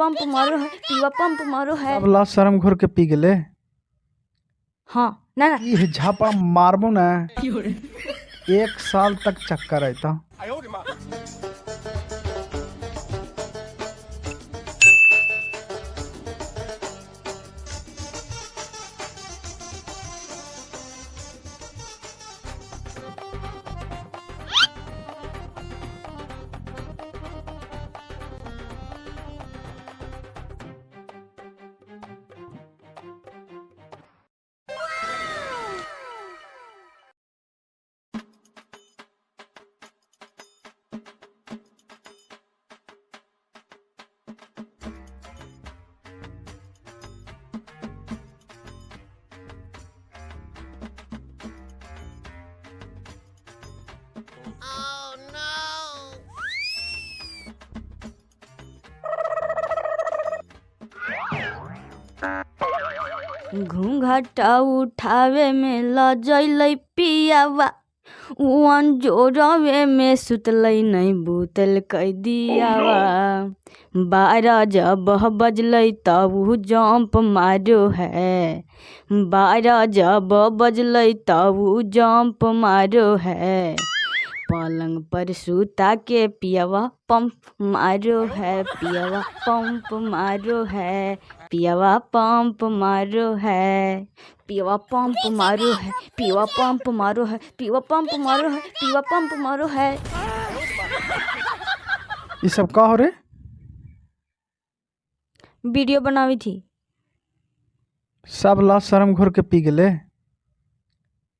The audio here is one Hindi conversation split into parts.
पंप मारो है, पियवा पंप मारो है। अब ला शर्म घोर के पी गेले। हाँ ना ना ये झापा मारबो ना 1 साल तक चक्कर रहता। घूंघटा उठावे में लजैलै पियावा, वन जोड़वे में सुतलै नहीं बुतल कई दियावा। 12 जब बजलै तब जंप मारो है, 12 जब बजलै तब जंप मारो है। पलंग पर सूता के पियावा पंप मारो है, पियावा पंप मारो है, पियावा पंप मारो है, पियावा पंप मारो है, पियावा पंप मारो है, पियावा पंप मारो है, पियावा पंप मारो है। ये सब का हो रे? वीडियो बनावी थी। सब ला शर्म घोर के पी गेले।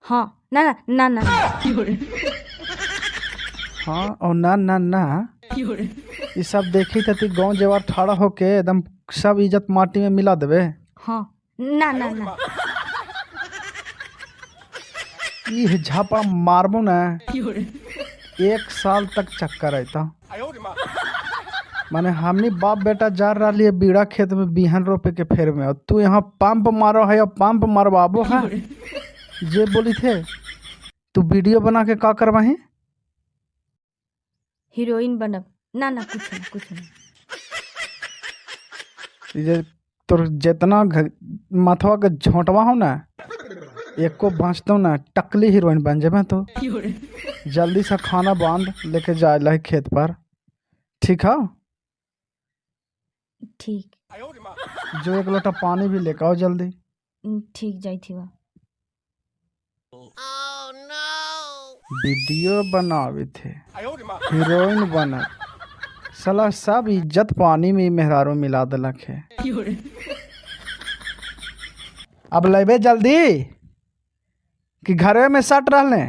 हाँ ना ना ना ना, ना। हाँ और ना ये सब देखी तती गाँव जेवर ठाड़ा होके एकदम सब इज्जत माटी में मिला देवे। हाँ ना ना ना ये झापा मारबो ना 1 साल तक चक्कर रहता। माने हमनी बाप बेटा जा रही है बीड़ा खेत में बिहन रोपे के फेर में, और तू यहाँ पंप मारो है, पंप मारवाबो है। जे बोली थे तू वीडियो बना के का करवाही? हीरोइन बनब। ना ना कुछ नहीं कुछ नहीं। ये तोर जितना माथवा के झोंटवा हो ना, एको बाँचतो ना टकली हीरोइन बन जाबे। तो जल्दी से खाना बांध लेके जा ला खेत पर, ठीक है? ठीक। जो 1 लोटा पानी भी लेकर आओ जल्दी। ठीक जाई थी वह। वीडियो बनावे थे, हीरोइन बना, साला सब इज्जत पानी में मेहरारू मिला देलक है। अब लेबे जल्दी कि घरे में सट रहले।